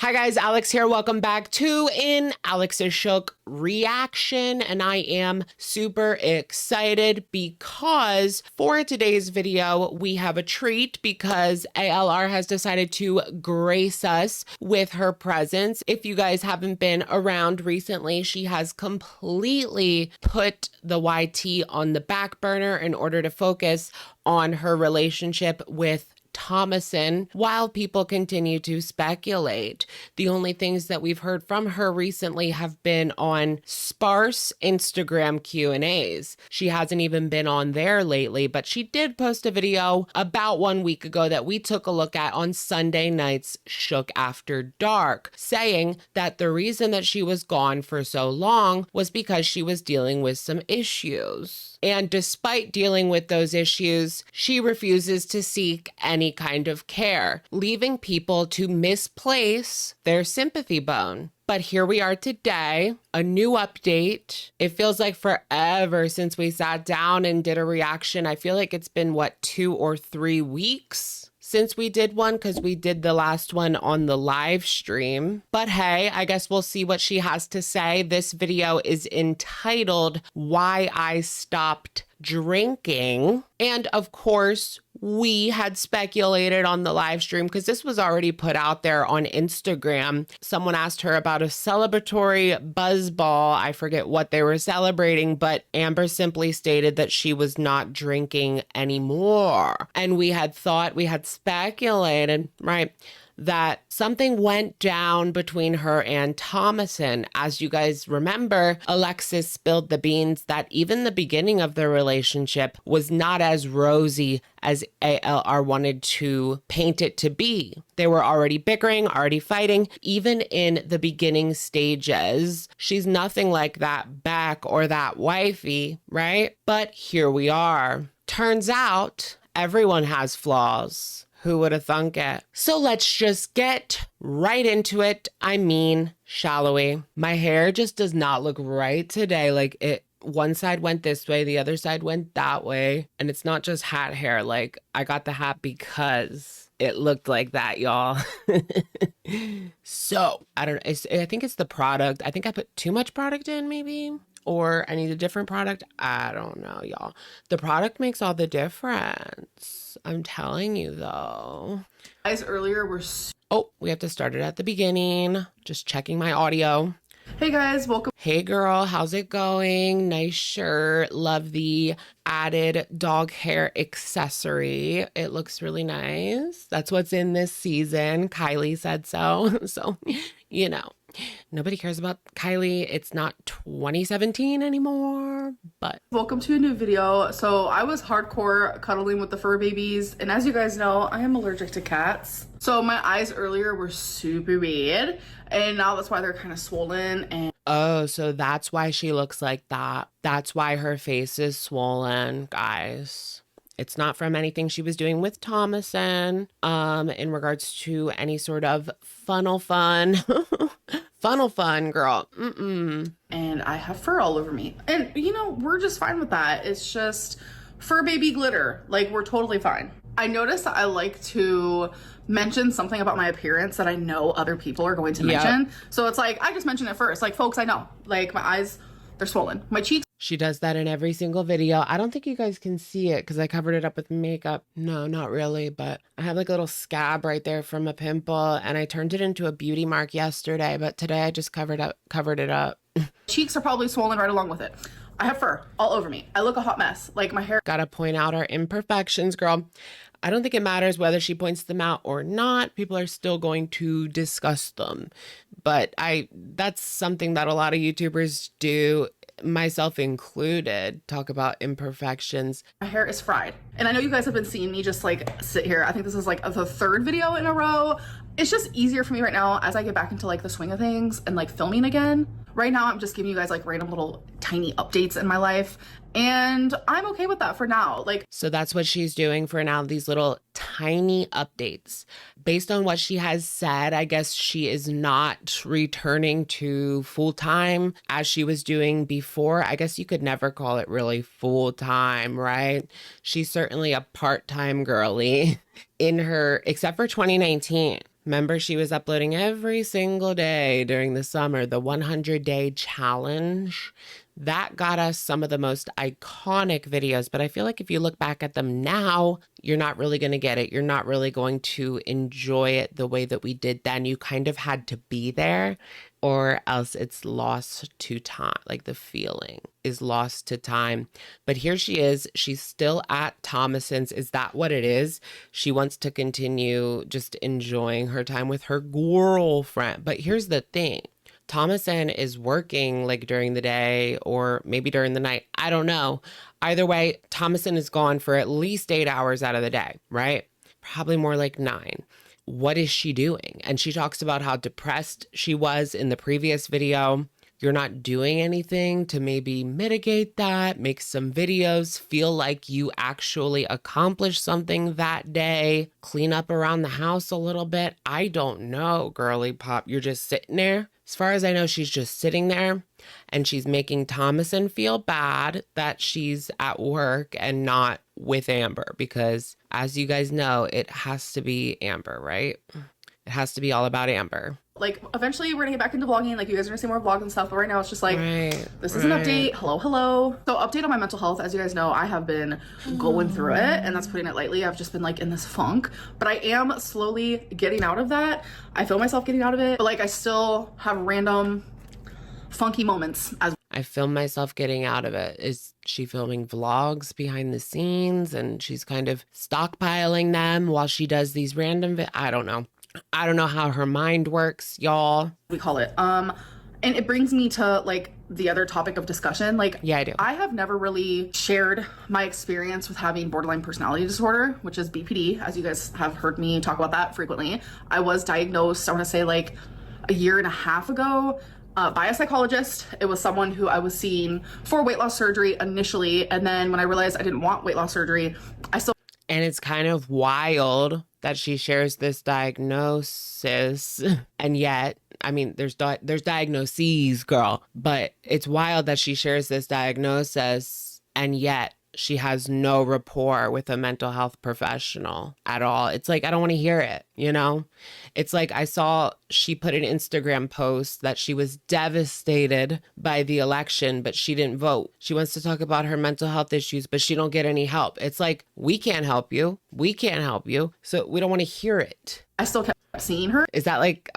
Hi guys, Alex here. Welcome back to an Alex is Shook reaction, and I am super excited because for today's video we have a treat because ALR has decided to grace us with her presence. If you guys haven't been around recently, she has completely put the YT on the back burner in order to focus on her relationship with Thomason while people continue to speculate. The only things that we've heard from her recently have been on sparse Instagram Q&As. She hasn't even been on there lately, but she did post a video about 1 week ago that we took a look at on Sunday night's Shook After Dark, saying that the reason that she was gone for so long was because she was dealing with some issues. And despite dealing with those issues, she refuses to seek any kind of care, leaving people to misplace their sympathy bone. But here we are today, a new update. It feels like forever since we sat down and did a reaction. I feel like it's been, 2 or 3 weeks since we did one, because we did the last one on the live stream. But hey, I guess we'll see what she has to say. This video is entitled Why I Stopped Drinking. And of course, we had speculated on the live stream because this was already put out there on Instagram. Someone asked her about a celebratory buzz ball. I forget what they were celebrating, but Amber simply stated that she was not drinking anymore. And we had speculated, right, that something went down between her and Thomason. As you guys remember, Alexis spilled the beans that even the beginning of their relationship was not as rosy as ALR wanted to paint it to be. They were already bickering, already fighting, even in the beginning stages. She's nothing like that back or that wifey, right? But here we are. Turns out everyone has flaws. Who would have thunk it? So let's just get right into it. I mean, shall we? My hair just does not look right today. Like one side went this way, the other side went that way. And it's not just hat hair. Like, I got the hat because it looked like that, y'all. So, I don't know. I think it's the product. I think I put too much product in, maybe. Or I need a different product. I don't know, y'all. The product makes all the difference. I'm telling you, though. Guys, earlier Oh, we have to start it at the beginning. Just checking my audio. Hey guys, welcome. Hey girl, how's it going? Nice shirt. Love the added dog hair accessory. It looks really nice. That's what's in this season. Kylie said so. So, you know. Nobody cares about Kylie. It's not 2017 anymore, but Welcome to a new video. So I was hardcore cuddling with the fur babies, and as you guys know, I am allergic to cats. So my eyes earlier were super red, and now that's why they're kind of swollen. And oh, so that's why she looks like that. That's why her face is swollen, guys. It's not from anything she was doing with Thomason, in regards to any sort of funnel fun. Funnel fun, girl. And I have fur all over me. And, you know, we're just fine with that. It's just fur baby glitter. Like, we're totally fine. I noticed that I like to mention something about my appearance that I know other people are going to mention. Yep. So it's like, I just mention it first. Like, folks, I know. Like, my eyes, they're swollen. My cheeks. She does that in every single video. I don't think you guys can see it because I covered it up with makeup. No, not really, but I have like a little scab right there from a pimple, and I turned it into a beauty mark yesterday, but today I just covered it up. Cheeks are probably swollen right along with it. I have fur all over me. I look a hot mess. Like, my hair. Gotta point out our imperfections, girl. I don't think it matters whether she points them out or not. People are still going to discuss them. But that's something that a lot of YouTubers do, myself included, talk about imperfections. My hair is fried. And I know you guys have been seeing me just like sit here. I think this is like the 3rd video in a row. It's just easier for me right now as I get back into like the swing of things and like filming again. Right now, I'm just giving you guys like random little tiny updates in my life. And I'm okay with that for now. Like, so that's what she's doing for now, these little tiny updates. Based on what she has said, I guess she is not returning to full-time as she was doing before. I guess you could never call it really full-time, right? She's certainly a part-time girly in her, except for 2019. Remember, she was uploading every single day during the summer, the 100-day challenge. That got us some of the most iconic videos, but I feel like if you look back at them now, you're not really going to get it. You're not really going to enjoy it the way that we did then. You kind of had to be there, or else it's lost to time. Like the feeling is lost to time. But here she is. She's still at Thomason's. Is that what it is? She wants to continue just enjoying her time with her girlfriend. But here's the thing. Thomason is working like during the day or maybe during the night. I don't know. Either way, Thomason is gone for at least 8 hours out of the day, right? Probably more like 9. What is she doing? And she talks about how depressed she was in the previous video. You're not doing anything to maybe mitigate that, make some videos, feel like you actually accomplished something that day, clean up around the house a little bit. I don't know, girly pop. You're just sitting there. As far as I know, she's just sitting there and she's making Thomason feel bad that she's at work and not with Amber because, as you guys know, it has to be Amber, right? It has to be all about Amber. Like, eventually we're gonna get back into vlogging. Like, you guys are gonna see more vlogs and stuff. But right now it's just like, this is an update. Hello. So, update on my mental health. As you guys know, I have been going through it, and that's putting it lightly. I've just been like in this funk, but I am slowly getting out of that. I feel myself getting out of it, but like I still have random funky moments. As I film myself getting out of it. Is she filming vlogs behind the scenes and she's kind of stockpiling them while she does these random I don't know. I don't know how her mind works, y'all. We call it. And it brings me to like the other topic of discussion. Like, yeah, I do. I have never really shared my experience with having borderline personality disorder, which is BPD, as you guys have heard me talk about that frequently. I was diagnosed, I want to say like a year and a half ago, by a psychologist. It was someone who I was seeing for weight loss surgery initially. And then when I realized I didn't want weight loss surgery, I still. And it's kind of wild that she shares this diagnosis. And yet, I mean, there's diagnoses, girl, but it's wild that she shares this diagnosis and yet she has no rapport with a mental health professional at all. It's like, I don't want to hear it, you know? It's like I saw she put an Instagram post that she was devastated by the election, but she didn't vote. She wants to talk about her mental health issues, but she don't get any help. It's like, we can't help you. We can't help you. So we don't want to hear it. I still kept seeing her. Is that like,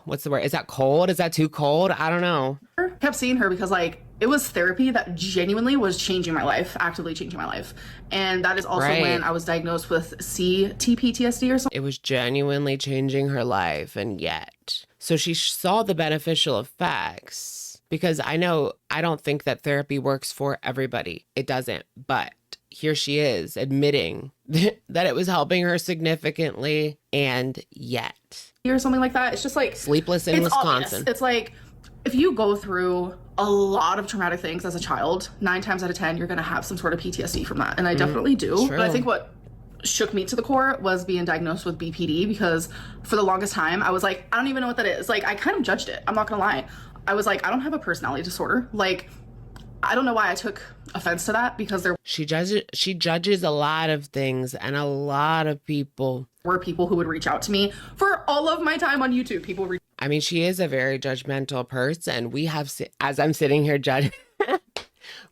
what's the word? Is that cold? Is that too cold? I don't know. Kept seeing her because like it was therapy that genuinely was changing my life, actively changing my life. And that is also when I was diagnosed with CTPTSD or something. It was genuinely changing her life. And yet, so she saw the beneficial effects because I don't think that therapy works for everybody. It doesn't. But here she is admitting that it was helping her significantly. And yet. Or something like that. It's just like. Sleepless in Wisconsin. Obvious. It's like, if you go through a lot of traumatic things as a child, 9 times out of 10, you're going to have some sort of PTSD from that. And I definitely do. True. But I think what shook me to the core was being diagnosed with BPD, because for the longest time, I was like, I don't even know what that is. Like, I kind of judged it. I'm not going to lie. I was like, I don't have a personality disorder. Like, I don't know why I took offense to that, because she judges a lot of things, and a lot of people were people who would reach out to me for all of my time on YouTube. I mean, she is a very judgmental person. We have, as I'm sitting here judging,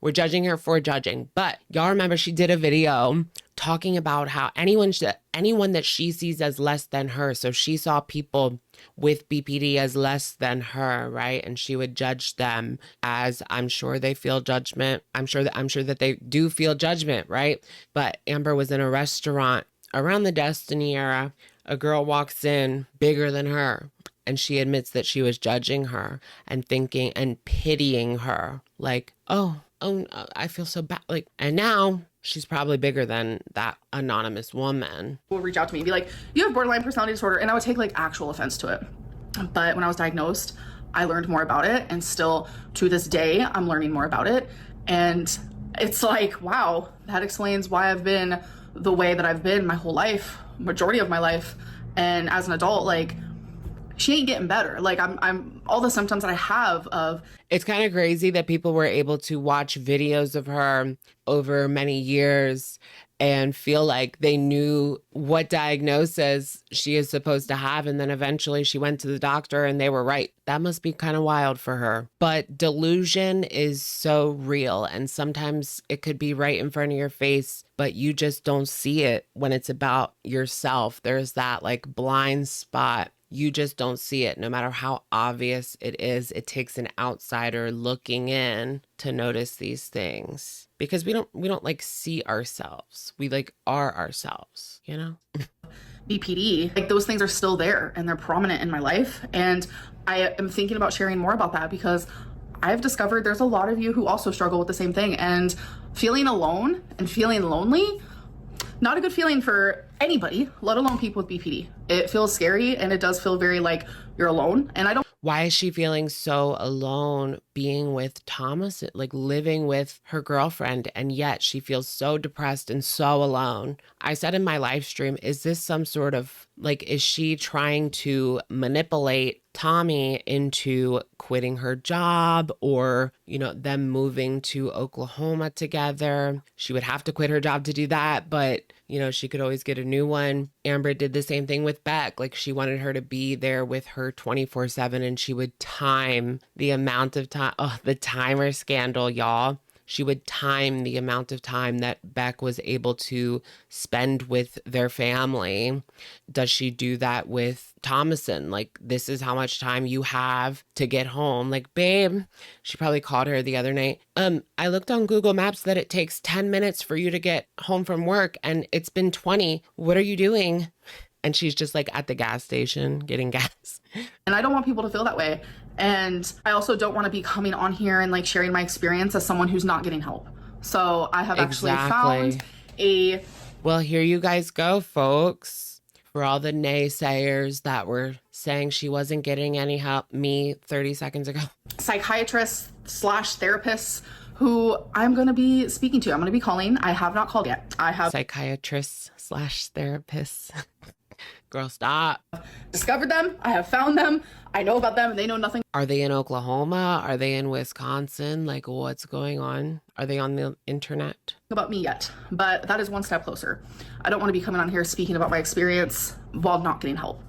we're judging her for judging. But y'all remember she did a video talking about how anyone that she sees as less than her. So she saw people with BPD as less than her, right? And she would judge them, as I'm sure they feel judgment. I'm sure that they do feel judgment, right? But Amber was in a restaurant around the Destiny era. A girl walks in bigger than her, and she admits that she was judging her and thinking and pitying her, like, oh, I feel so bad. Like, and now she's probably bigger than that anonymous woman. Will reach out to me and be like, you have borderline personality disorder. And I would take like actual offense to it. But when I was diagnosed, I learned more about it. And still to this day, I'm learning more about it. And it's like, wow, that explains why I've been the way that I've been my whole life, majority of my life. And as an adult, like, she ain't getting better. Like, I'm all the symptoms that I have of. It's kind of crazy that people were able to watch videos of her over many years and feel like they knew what diagnosis she is supposed to have. And then eventually she went to the doctor and they were right. That must be kind of wild for her. But delusion is so real. And sometimes it could be right in front of your face, but you just don't see it when it's about yourself. There's that like blind spot. You just don't see it no matter how obvious it is. It takes an outsider looking in to notice these things because we don't like see ourselves. We like are ourselves, you know? BPD, like those things are still there and they're prominent in my life. And I am thinking about sharing more about that because I've discovered there's a lot of you who also struggle with the same thing, and feeling alone and feeling lonely, not a good feeling for anybody, let alone people with BPD. It feels scary and it does feel very like you're alone. And I don't. Why is she feeling so alone being with Thomas, like living with her girlfriend, and yet she feels so depressed and so alone? I said in my live stream, is this some sort of like, is she trying to manipulate Tommy into quitting her job or, you know, them moving to Oklahoma together? She would have to quit her job to do that, but, you know, she could always get a new one. Amber did the same thing with Beck. Like she wanted her to be there with her 24/7 and she would time the amount of time. Oh, the timer scandal, y'all. She would time the amount of time that Beck was able to spend with their family. Does she do that with Thomason? Like, this is how much time you have to get home. Like, babe, she probably called her the other night. I looked on Google Maps that it takes 10 minutes for you to get home from work and it's been 20. What are you doing? And she's just like at the gas station getting gas. And I don't want people to feel that way. And I also don't want to be coming on here and like sharing my experience as someone who's not getting help. So I have actually found a... Well, here you guys go, folks. For all the naysayers that were saying she wasn't getting any help, me 30 seconds ago. Psychiatrists / therapists who I'm going to be speaking to. I'm going to be calling. I have not called yet. I have... Psychiatrists / therapists. Girl, stop. Discovered them. I have found them. I know about them and they know nothing. Are they in Oklahoma? Are they in Wisconsin? Like, what's going on? Are they on the internet? About me yet, but that is one step closer. I don't want to be coming on here speaking about my experience while not getting help.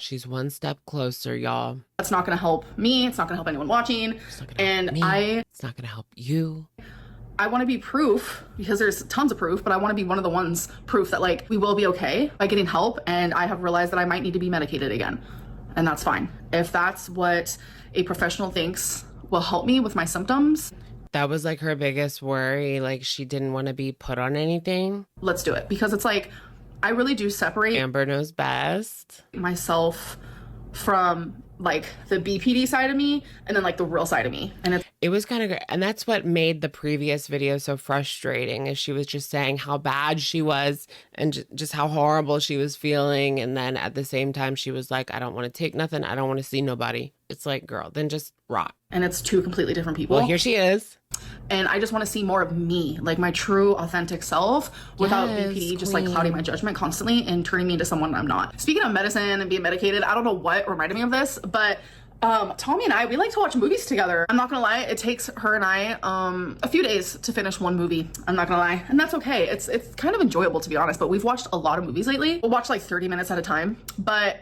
She's one step closer, y'all. That's not going to help me. It's not going to help anyone watching. It's not gonna help me. It's not going to help you. I want to be proof, because there's tons of proof, but I want to be one of the ones proof that like we will be okay by getting help. And I have realized that I might need to be medicated again. And that's fine. If that's what a professional thinks will help me with my symptoms. That was like her biggest worry. Like she didn't want to be put on anything. Let's do it. Because it's like, I really do separate Amber knows best. Myself from like the BPD side of me and then like the real side of me. And it was kind of great. And that's what made the previous video so frustrating, is she was just saying how bad she was and just how horrible she was feeling. And then at the same time, she was like, I don't want to take nothing. I don't want to see nobody. It's like, girl, then just rot. And it's two completely different people. Well, here she is. And I just want to see more of me, like my true authentic self, without BPD just like clouding my judgment constantly and turning me into someone I'm not. Speaking of medicine and being medicated, I don't know what reminded me of this, but Tommy and I, we like to watch movies together. I'm not gonna lie, it takes her and I a few days to finish one movie. I'm not gonna lie, and that's okay. It's kind of enjoyable, to be honest, but we've watched a lot of movies lately. We'll watch like 30 minutes at a time, but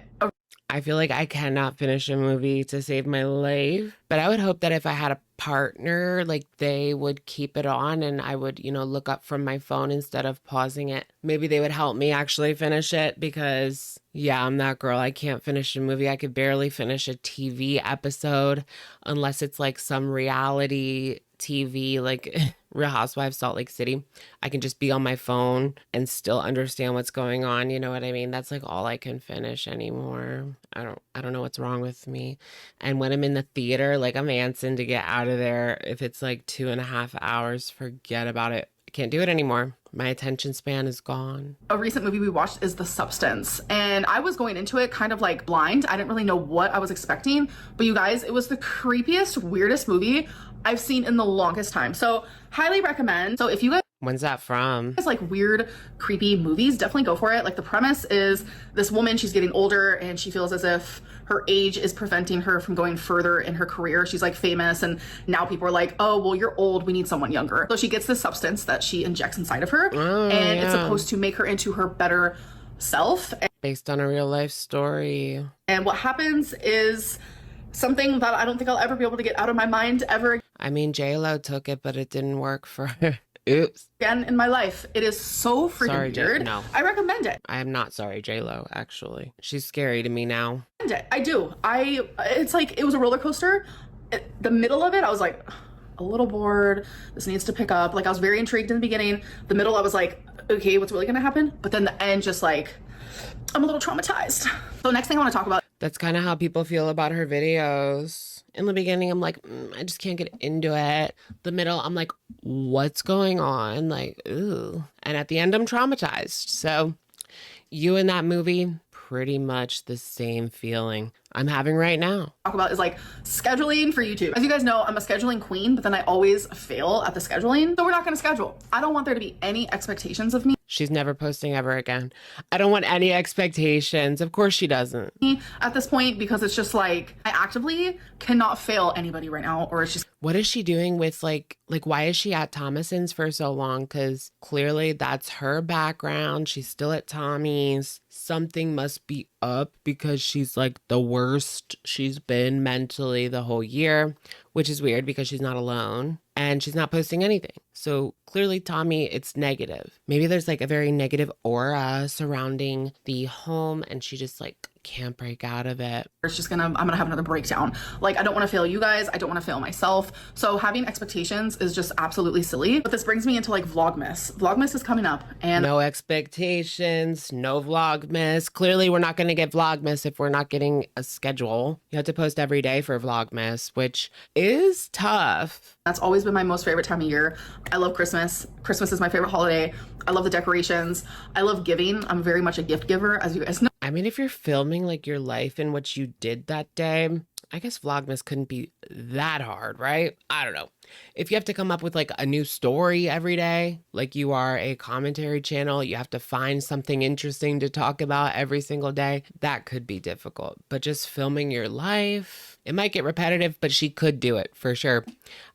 I feel like I cannot finish a movie to save my life, but I would hope that if I had a partner, like they would keep it on and I would, you know, look up from my phone instead of pausing it. Maybe they would help me actually finish it, because yeah, I'm that girl. I can't finish a movie. I could barely finish a TV episode unless it's like some reality TV, like Real Housewives Salt Lake City. I can just be on my phone and still understand what's going on. You know what I mean? That's like all I can finish anymore. I don't know what's wrong with me. And when I'm in the theater, like I'm antsing to get out of there. If it's like 2.5 hours, forget about it. I can't do it anymore. My attention span is gone. A recent movie we watched is The Substance, and I was going into it kind of like blind. I didn't really know what I was expecting, but you guys, it was the creepiest, weirdest movie I've seen in the longest time. So highly recommend. So if you guys... When's that from? It's like weird, creepy movies, definitely go for it. Like the premise is this woman, she's getting older and she feels as if her age is preventing her from going further in her career. She's like famous, and now people are like, oh, well, you're old, we need someone younger. So she gets this substance that she injects inside of her, and it's supposed to make her into her better self. Based on a real life story. And what happens is something that I don't think I'll ever be able to get out of my mind ever I mean, J-Lo took it, but it didn't work for her. Oops. again in my life. It is so freaking Sorry, weird. no. I recommend it. I am not sorry, J-Lo, actually. She's scary to me now. I do. It's like, it was a roller coaster. The middle of it, I was like, a little bored. This needs to pick up. Like, I was very intrigued in the beginning. The middle, I was like, okay, what's really gonna happen? But then the end, just like, I'm a little traumatized. So next thing I want to talk about. That's kind of how people feel about her videos. In the beginning, I'm like, I just can't get into it. The middle, I'm like, what's going on? Like, ooh. And at the end, I'm traumatized. So you in that movie, pretty much the same feeling I'm having right now. Talk about is like scheduling for YouTube. As you guys know, I'm a scheduling queen, but then I always fail at the scheduling. So we're not going to schedule. I don't want there to be any expectations of me. She's never posting ever again. I don't want any expectations. Of course she doesn't. At this point, because it's just like, I actively cannot fail anybody right now, or it's just. What is she doing with like why is she at Thomason's for so long? Because clearly that's her background. She's still at Tommy's. Something must be up because she's like the worst she's been mentally the whole year, which is weird because she's not alone and she's not posting anything. So clearly, Tommy, it's negative. Maybe there's like a very negative aura surrounding the home and she just like can't break out of it. I'm gonna have another breakdown. Like, I don't want to fail you guys. I don't want to fail myself. So having expectations is just absolutely silly. But this brings me into like Vlogmas. Vlogmas is coming up and no expectations, no Vlogmas. Clearly we're not going to get Vlogmas if we're not getting a schedule. You have to post every day for Vlogmas, which is tough. that's always been my most favorite time of year. I love Christmas. Christmas is my favorite holiday. I love the decorations. I love giving. I'm very much a gift giver, as you guys know. I mean, if you're filming like your life and what you did that day, I guess Vlogmas couldn't be that hard, right? I don't know. If you have to come up with like a new story every day, like you are a commentary channel, you have to find something interesting to talk about every single day, that could be difficult. But just filming your life, it might get repetitive, but she could do it for sure.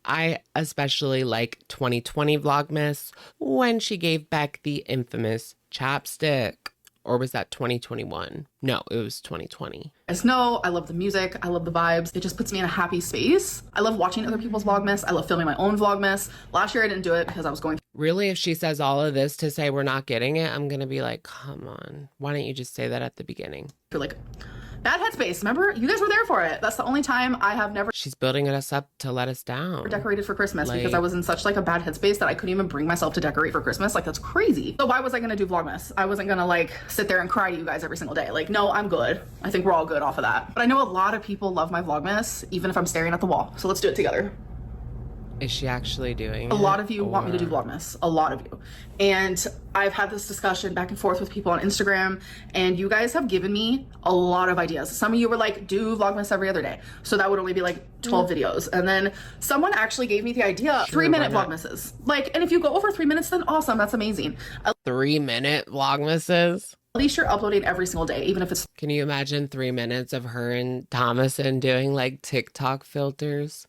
I especially like 2020 Vlogmas when she gave Beck the infamous chapstick. Or was that 2021? No, it was 2020. As know, I love the music. I love the vibes. It just puts me in a happy space. I love watching other people's Vlogmas. I love filming my own Vlogmas. Last year I didn't do it because I was going Really, if she says all of this to say we're not getting it, I'm going to be like, come on. Why don't you just say that at the beginning? through like bad headspace. Remember? You guys were there for it. That's the only time I have never She's building us up to let us down. decorated for Christmas because Like- I was in such like a bad headspace that I couldn't even bring myself to decorate for Christmas. Like, that's crazy. So why was I gonna do Vlogmas? I wasn't gonna like sit there and cry to you guys every single day. Like, no, I'm good. I think we're all good off of that. But I know a lot of people love my Vlogmas, even if I'm staring at the wall. So let's do it together. Is she actually doing A it? lot of you want me to do Or- Vlogmas. A lot of you. And I've had this discussion back and forth with people on Instagram, and you guys have given me a lot of ideas. Some of you were like, do Vlogmas every other day. So that would only be like 12 videos. And then someone actually gave me the idea, 3-minute why not? Vlogmases. Like, and if you go over 3 minutes, then awesome. That's amazing. At 3-minute Vlogmases? least you're uploading every single day, even if it's Can you imagine 3 minutes of her and Thomason doing like TikTok filters?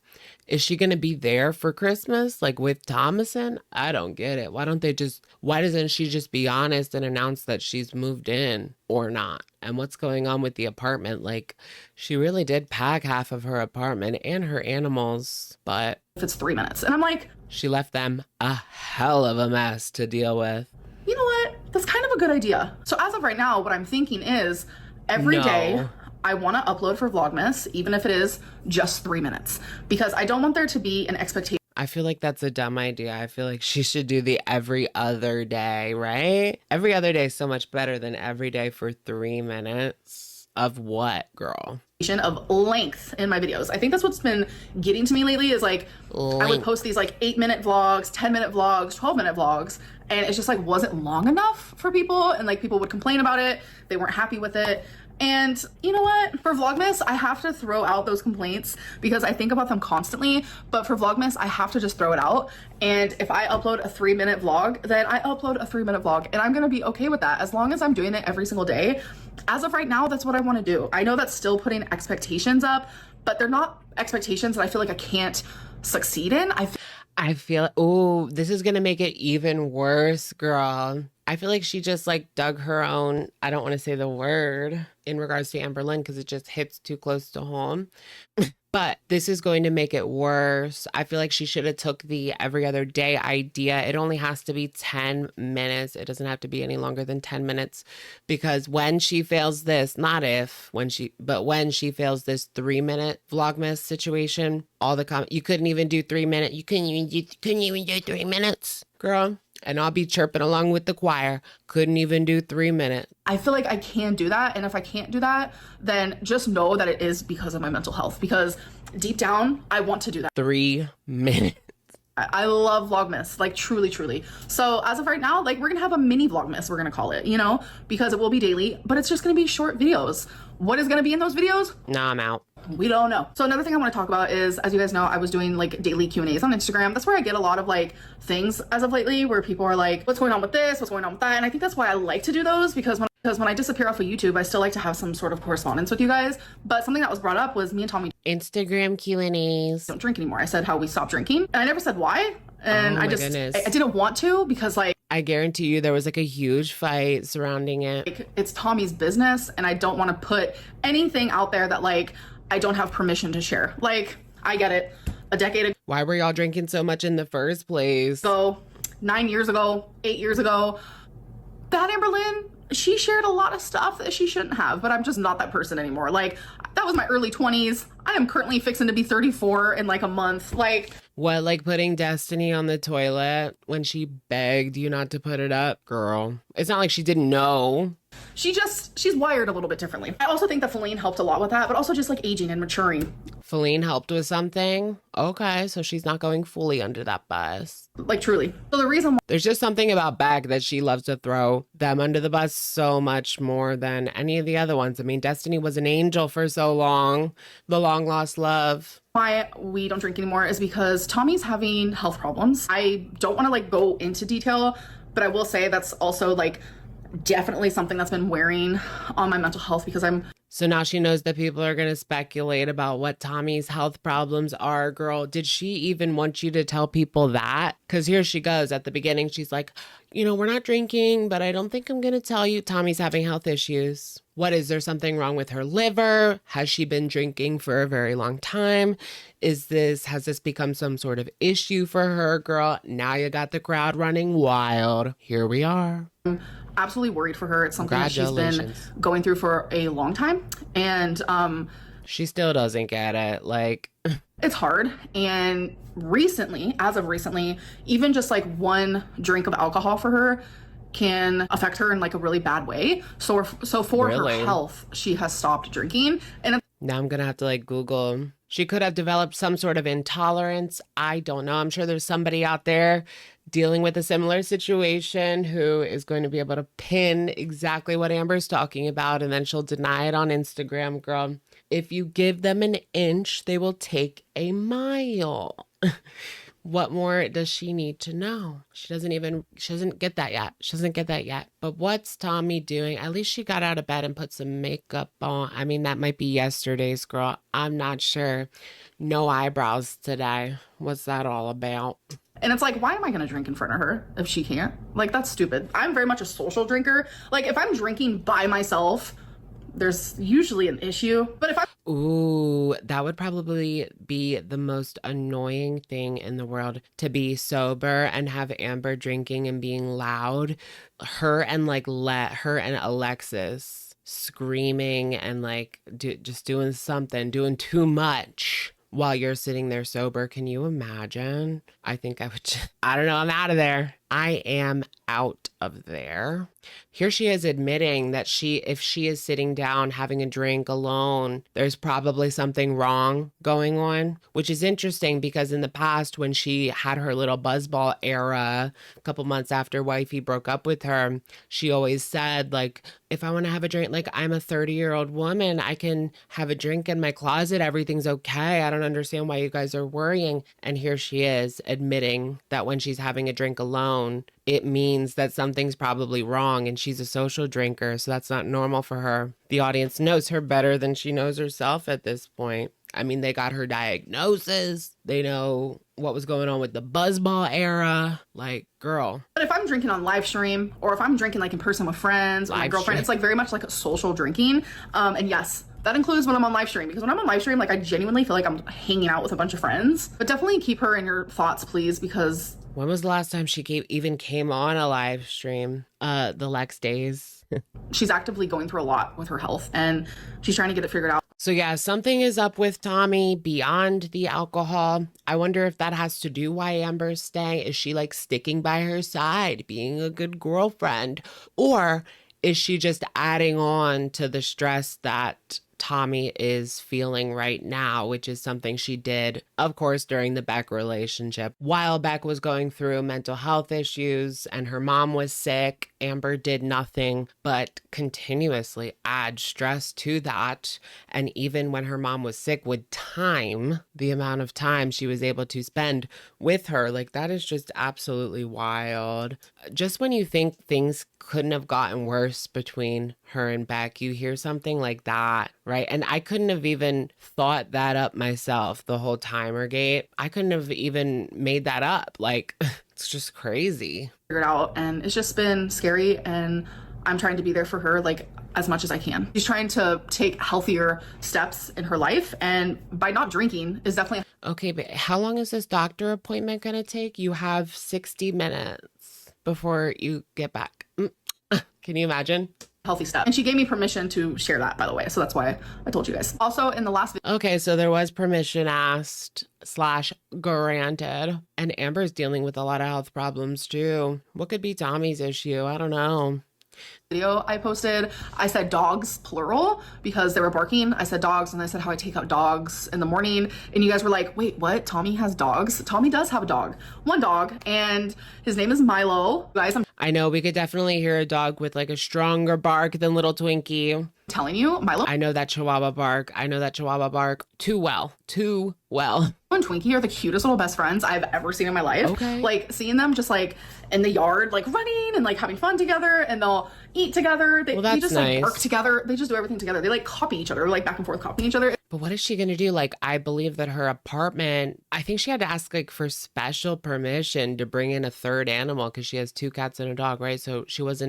Is she going to be there for Christmas? Like with Thomason? I don't get it. Why doesn't she just be honest and announce that she's moved in or not? And what's going on with the apartment? Like, she really did pack half of her apartment and her animals, but 3 minutes. And I'm like, she left them a hell of a mess to deal with. you know what? That's kind of a good idea. So as of right now, what I'm thinking is every No. day I want to upload for Vlogmas, even if it is just 3 minutes, because I don't want there to be an expectation I feel like that's a dumb idea. I feel like she should do the every other day, right? Every other day is so much better than every day for 3 minutes. Of what, girl? of length in my videos. I think that's what's been getting to me lately is like, I would Length. post these like 8-minute vlogs, 10-minute vlogs, 12-minute vlogs, and it's just like wasn't long enough for people, and like people would complain about it. They weren't happy with it. And you know what? For Vlogmas, I have to throw out those complaints because I think about them constantly. But for Vlogmas, I have to just throw it out. And if I upload a 3-minute vlog, then I upload a 3-minute vlog. And I'm going to be okay with that as long as I'm doing it every single day. As of right now, that's what I want to do. I know that's still putting expectations up, but they're not expectations that I feel like I can't succeed in. I feel, oh, this is going to make it even worse, girl. I feel like she just like dug her own, I don't want to say the word in regards to Amber Lynn because it just hits too close to home. But this is going to make it worse. I feel like she should have took the every other day idea. It only has to be 10 minutes. It doesn't have to be any longer than 10 minutes because when she fails this, not if, when she fails this 3-minute Vlogmas situation, all the you couldn't even do 3 minutes. You couldn't even do 3 minutes, girl. And I'll be chirping along with the choir. Couldn't even do 3 minutes. I feel like I can do that. And if I can't do that, then just know that it is because of my mental health. Because deep down, I want to do that. 3 minutes. I love Vlogmas, like truly, truly. So as of right now, like we're gonna have a mini Vlogmas, we're gonna call it, you know, because it will be daily, but it's just gonna be short videos. What is gonna be in those videos? Nah, I'm out. We don't know. So another thing I want to talk about is, as you guys know, I was doing like daily Q&As on Instagram. That's where I get a lot of like things as of lately where people are like, what's going on with this? What's going on with that? And I think that's why I like to do those because when I disappear off of YouTube, I still like to have some sort of correspondence with you guys. But something that was brought up was me and Tommy Instagram Q&As. Don't drink anymore. I said how we stopped drinking. And I never said why. And Oh I my just, goodness. I didn't want to because like, I guarantee you there was like a huge fight surrounding it. it's Tommy's business and I don't want to put anything out there that like I don't have permission to share. Like, I get it. A decade Why were y'all drinking so much in the first place? ago, 9 years ago, 8 years ago, that Amber Lynn, she shared a lot of stuff that she shouldn't have, but I'm just not that person anymore. Like, that was my early 20s. I am currently fixing to be 34 in like a month. Like, What, like putting Destiny on the toilet when she begged you not to put it up? Girl, it's not like she didn't know. she's wired a little bit differently. I also think that Feline helped a lot with that, but also just like aging and maturing. Feline helped with something? Okay, so she's not going fully under that bus. Like, truly. So the reason There's just something about Beck that she loves to throw them under the bus so much more than any of the other ones. I mean, Destiny was an angel for so long. The long lost love. why we don't drink anymore is because Tommy's having health problems. I don't want to like go into detail, but I will say that's also like definitely something that's been wearing on my mental health because So now she knows that people are going to speculate about what Tommy's health problems are. Girl, did she even want you to tell people that? Because here she goes at the beginning. She's like, you know, we're not drinking, but I don't think I'm going to tell you Tommy's having health issues. What, is there something wrong with her liver? Has she been drinking for a very long time? Has this become some sort of issue for her, girl? Now you got the crowd running wild. Here we are. absolutely worried for her. It's something that she's been going through for a long time. And she still doesn't get it. Like, it's hard. And recently, as of recently, even just like one drink of alcohol for her can affect her in like a really bad way. So for Really? her health, she has stopped drinking. And now I'm going to have to like Google. She could have developed some sort of intolerance. I don't know. I'm sure there's somebody out there dealing with a similar situation who is going to be able to pin exactly what Amber's talking about, and then she'll deny it on Instagram, girl. If you give them an inch, they will take a mile. What more does she need to know? She doesn't get that yet. She doesn't get that yet. But what's Tommy doing? At least she got out of bed and put some makeup on. I mean, that might be yesterday's, girl. I'm not sure. No eyebrows today. What's that all about? And it's like, why am I going to drink in front of her if she can't? Like, that's stupid. I'm very much a social drinker. Like, if I'm drinking by myself, there's usually an issue. But if I'm Ooh, that would probably be the most annoying thing in the world, to be sober and have Amber drinking and being loud. Her and Alexis screaming and like just doing something, doing too much while you're sitting there sober. Can you imagine? I think I would I don't know. I'm out of there. I am out of there. Here she is admitting that if she is sitting down having a drink alone, there's probably something wrong going on, which is interesting because in the past when she had her little buzzball era, a couple months after wifey broke up with her, she always said, like, if I want to have a drink, like, I'm a 30-year-old woman, I can have a drink in my closet, everything's okay. I don't understand why you guys are worrying. And here she is admitting that when she's having a drink alone, it means that something's probably wrong and she's a social drinker, so that's not normal for her. The audience knows her better than she knows herself at this point. I mean, they got her diagnosis. They know what was going on with the buzzball era. Like, girl. But if I'm drinking on live stream, or if I'm drinking like in person with friends or my girlfriend, it's like very much like a social drinking. And yes, that includes when I'm on live stream, because when I'm on live stream, like I genuinely feel like I'm hanging out with a bunch of friends. But definitely keep her in your thoughts, please, because when was the last time she even came on a live stream? The Lex days. She's actively going through a lot with her health and she's trying to get it figured out. So yeah, something is up with Tommy beyond the alcohol. I wonder if that has to do why Amber's staying. Is she like sticking by her side, being a good girlfriend? Or is she just adding on to the stress that Tommy is feeling right now, which is something she did, of course, during the Beck relationship. While Beck was going through mental health issues and her mom was sick, Amber did nothing but continuously add stress to that. And even when her mom was sick, with time, the amount of time she was able to spend with her, like, that is just absolutely wild. Just when you think things couldn't have gotten worse between her and Beck, you hear something like that, right? And I couldn't have even thought that up myself, the whole Timergate. I couldn't have even made that up. Like, it's just crazy. Figured out, and it's just been scary, and I'm trying to be there for her, like, as much as I can. She's trying to take healthier steps in her life, and by not drinking is definitely... Okay, but how long is this doctor appointment gonna take? You have 60 minutes before you get back. Can you imagine? Healthy step. And she gave me permission to share that, by the way. So that's why I told you guys. Also, in the last video. Okay, so there was permission asked / granted. And Amber's dealing with a lot of health problems too. What could be Tommy's issue? I don't know. Video I posted, I said dogs plural because they were barking. I said dogs, and I said how I take out dogs in the morning, and you guys were like, wait, what? Tommy has dogs? Tommy does have a dog, one dog, and his name is Milo. Guys, I know we could definitely hear a dog with like a stronger bark than little Twinkie. Telling you, Milo. I know that Chihuahua bark. I know that Chihuahua bark too well. And Twinkie are the cutest little best friends I've ever seen in my life. Okay. Like seeing them just like in the yard, like running and like having fun together, and they'll eat together. They just nice. Like work together. They just do everything together. They like copy each other, like back and forth copying each other. But what is she going to do? Like, I believe that her apartment, I think she had to ask like for special permission to bring in a third animal because she has 2 cats and a dog, right? So she was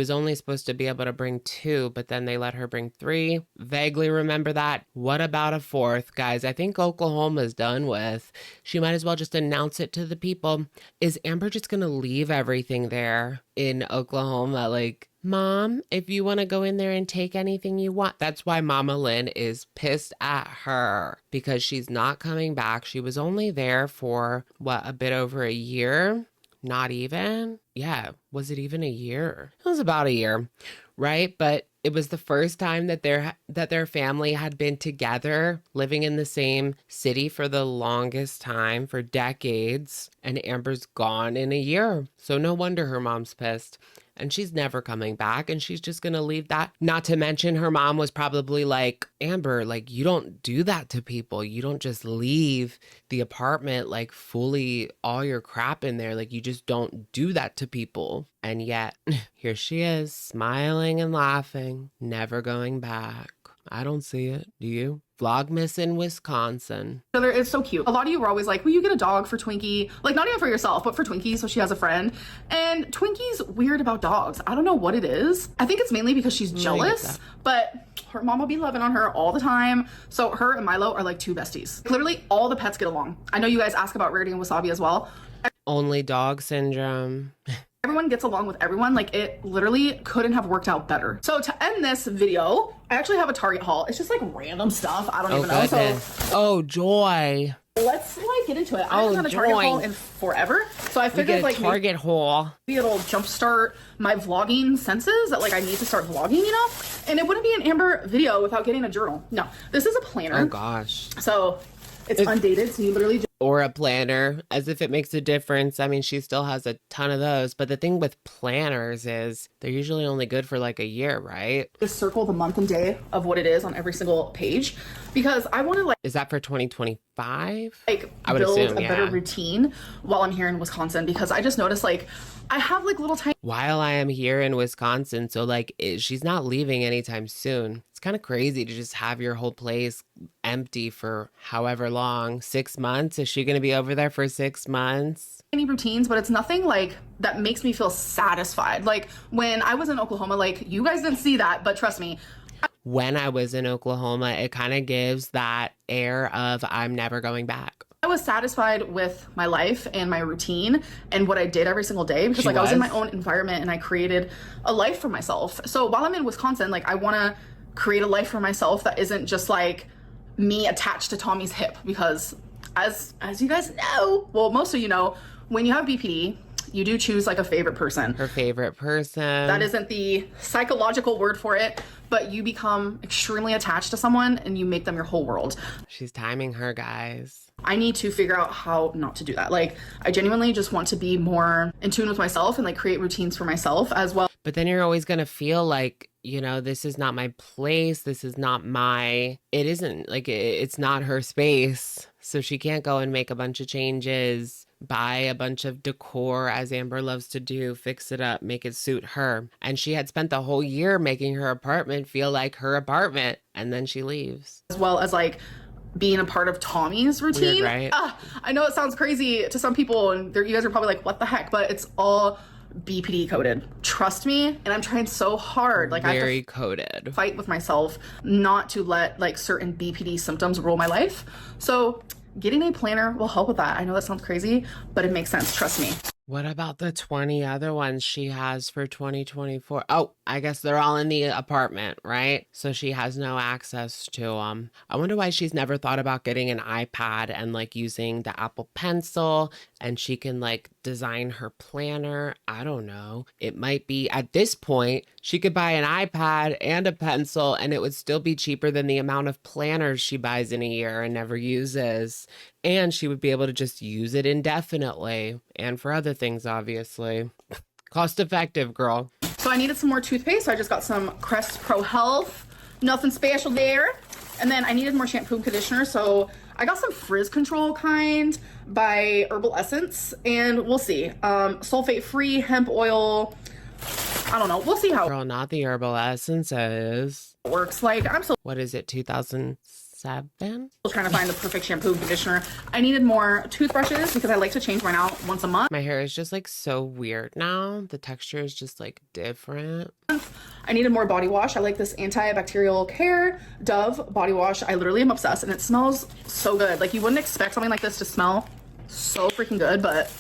only supposed to be able to bring 2, but then they let her bring 3. Vaguely remember that. What about a 4th, guys? I think Oklahoma's done with. She might as well just announce it to the people. Is Amber just going to leave everything there in Oklahoma? Like, Mom, if you want to go in there and take anything you want. That's why Mama Lynn is pissed at her, because she's not coming back. She was only there for, what, a bit over a year? Not even? Yeah, was it even a year? It was about a year, right? But it was the first time that their family had been together, living in the same city for the longest time, for decades, and Amber's gone in a year. So no wonder her mom's pissed. And she's never coming back, and she's just gonna leave that. Not to mention her mom was probably like, Amber, like, you don't do that to people. You don't just leave the apartment like fully all your crap in there. Like, you just don't do that to people. And yet here she is, smiling and laughing, never going back. I don't see it. Do you? Vlogmas in Wisconsin. It's so cute. A lot of you were always like, will you get a dog for Twinkie? Like, not even for yourself, but for Twinkie, so she has a friend. And Twinkie's weird about dogs. I don't know what it is. I think it's mainly because she's jealous, but her mom will be loving on her all the time. So her and Milo are like 2 besties. Literally all the pets get along. I know you guys ask about Rarity and Wasabi as well. Only dog syndrome. Everyone gets along with everyone. Like, it literally couldn't have worked out better. So to end this video, I actually have a Target haul. It's just like random stuff. I don't even know. So, oh, joy. Let's like get into it. I Oh, haven't done a Target haul join. in forever, so I We figured get a like Target haul. maybe it'll jumpstart my vlogging senses that like I need to start vlogging, you know? And it wouldn't be an Amber video without getting a journal. No, this is a planner. Oh gosh. So it's undated, so you literally just Or a planner, as if it makes a difference. I mean, she still has a ton of those. But the thing with planners is they're usually only good for like a year, right? circle the month and day of what it is on every single page because I want to Is that for 2025? like I would build assume, a better yeah. routine while I'm here in Wisconsin because I just noticed like I have like little tiny While I am here in Wisconsin, so like she's not leaving anytime soon. It's kind of crazy to just have your whole place empty for however long. 6 months? Is she going to be over there for 6 months? routines, but it's nothing like that makes me feel satisfied. Like when I was in Oklahoma, like you guys didn't see that, but trust me, When I was in Oklahoma, it kind of gives that air of I'm never going back. I was satisfied with my life and my routine and what I did every single day because like I was in my own environment and I created a life for myself. So while I'm in Wisconsin, like I want to create a life for myself that isn't just like me attached to Tommy's hip because as you guys know, well, most of you know, when you have BPD, you do choose like a favorite person. Her favorite person. That isn't the psychological word for it, but you become extremely attached to someone and you make them your whole world. She's timing her, guys. I need to figure out how not to do that. Like, I genuinely just want to be more in tune with myself and like create routines for myself as well. But then you're always going to feel like, you know, this is not my place. This is not my, it isn't like, it's not her space. So she can't go and make a bunch of changes, buy a bunch of decor as Amber loves to do, fix it up, make it suit her. And she had spent the whole year making her apartment feel like her apartment. And then she leaves. As well as like being a part of Tommy's routine. Weird, right? I know it sounds crazy to some people and you guys are probably like, what the heck? But it's all BPD coded. Trust me. And I'm trying so hard. Like Very I have to coded. fight with myself not to let like certain BPD symptoms rule my life. So getting a planner will help with that. I know that sounds crazy, but it makes sense. Trust me. What about the 20 other ones she has for 2024? Oh, I guess they're all in the apartment, right? So she has no access to them. I wonder why she's never thought about getting an iPad and like using the Apple Pencil and she can like design her planner. I don't know. It might be at this point, she could buy an iPad and a pencil and it would still be cheaper than the amount of planners she buys in a year and never uses. And she would be able to just use it indefinitely and for other things, obviously. Cost effective, girl. So I needed some more toothpaste, so I just got some Crest Pro Health. Nothing special there. And then I needed more shampoo and conditioner, so I got some frizz control kind by Herbal Essence, and we'll see. Sulfate-free hemp oil. I don't know. We'll see how Girl, not the herbal essences. it works. Like, I'm still What is it, 2007? trying to find the perfect shampoo and conditioner. I needed more toothbrushes because I like to change mine out once a month. My hair is just like so weird now. The texture is just like different. I needed more body wash. I like this antibacterial care Dove body wash. I literally am obsessed and it smells so good. Like you wouldn't expect something like this to smell so freaking good, but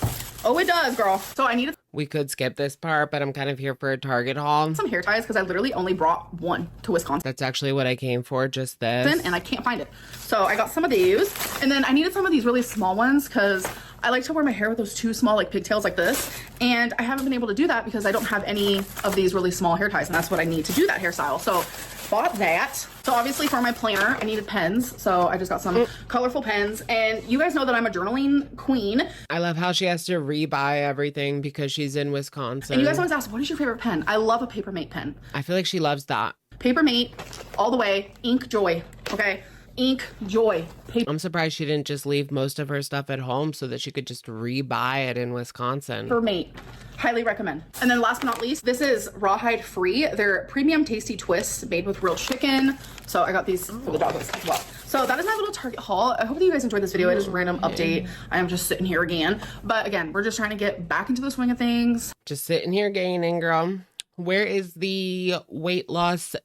oh, it does, girl. So I needed We could skip this part, but I'm kind of here for a Target haul. some hair ties because I literally only brought one to Wisconsin That's actually what I came for, just this. and I can't find it. So I got some of these and then I needed some of these really small ones because I like to wear my hair with those two small like pigtails like this. And I haven't been able to do that because I don't have any of these really small hair ties and that's what I need to do that hairstyle. So bought that. So obviously for my planner, I needed pens. So I just got some colorful pens and you guys know that I'm a journaling queen. I love how she has to rebuy everything because she's in Wisconsin. And you guys always ask, what is your favorite pen? I love a Papermate pen. I feel like she loves that. Papermate all the way, ink joy, okay? Ink joy. I'm surprised she didn't just leave most of her stuff at home so that she could just rebuy it in Wisconsin. Papermate. Highly recommend. And then last but not least, this is rawhide free. They're premium tasty twists made with real chicken. So I got these for the dogs as well. So that is my little Target haul. I hope that you guys enjoyed this video. It is a random update. I am just sitting here again. But again, we're just trying to get back into the swing of things. Just sitting here gaining, girl. Where is the weight loss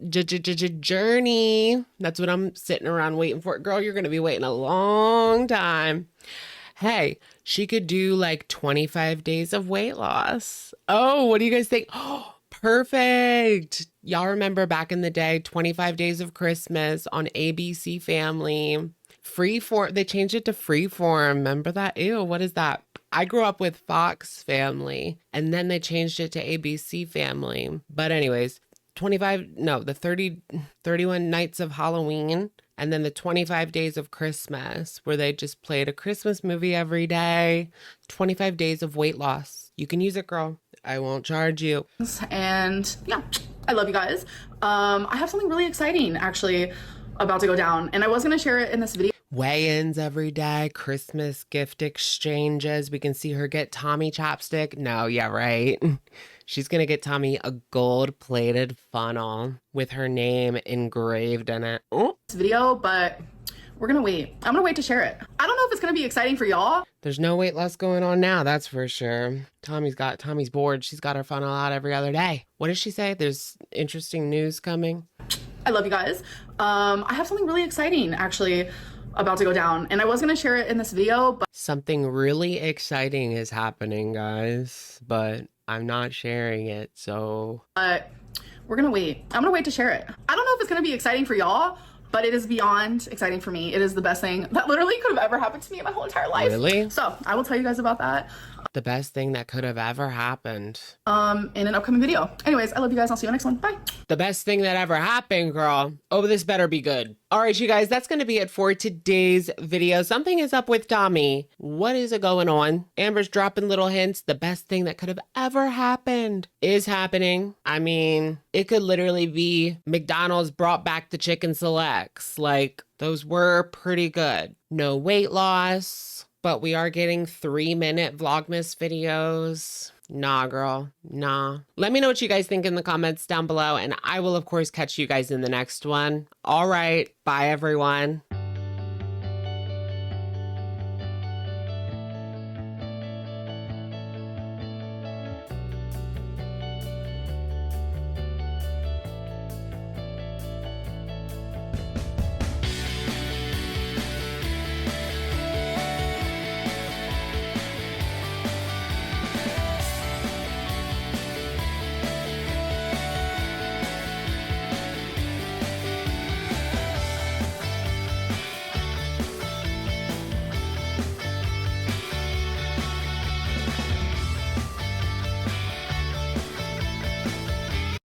journey? That's what I'm sitting around waiting for. Girl, you're going to be waiting a long time. Hey, she could do like 25 days of weight loss. Oh, what do you guys think? Oh, perfect. Y'all remember back in the day, 25 Days of Christmas on ABC Family. Freeform. They changed it to Freeform. Remember that? Ew, what is that? I grew up with Fox Family, and then they changed it to ABC Family. But anyways, 31 nights of Halloween, and then the 25 days of Christmas, where they just played a Christmas movie every day. 25 days of weight loss. You can use it, girl. I won't charge you. And yeah, I love you guys. I have something really exciting actually about to go down, and I was going to share it in this video. Weigh-ins every day, Christmas gift exchanges. We can see her get Tommy chapstick. No, yeah, right. She's gonna get Tommy a gold-plated funnel with her name engraved in it. Oh. This video, but we're gonna wait. I'm gonna wait to share it. I don't know if it's gonna be exciting for y'all. There's no weight loss going on now, that's for sure. Tommy's bored. She's got her funnel out every other day. What does she say? There's interesting news coming. I love you guys. I have something really exciting actually about to go down, and I was gonna share it in this video, but something really exciting is happening, guys, but I'm not sharing it, so we're gonna wait. I'm gonna wait to share it. I don't know if it's gonna be exciting for y'all, but it is beyond exciting for me. It is the best thing that literally could have ever happened to me in my whole entire life. Really? So I will tell you guys about that the best thing that could have ever happened in an upcoming video. Anyways, I love you guys. I'll see you next one. Bye. The best thing that ever happened, girl. Oh, this better be good. All right, you guys, that's going to be it for today's video. Something is up with Tommy. What is it going on? Amber's dropping little hints. The best thing that could have ever happened is happening. I mean, it could literally be McDonald's brought back the chicken selects. Like, those were pretty good. No weight loss, but we are getting 3-minute Vlogmas videos. Nah, girl, nah. Let me know what you guys think in the comments down below, and I will, of course, catch you guys in the next one. All right, bye, everyone.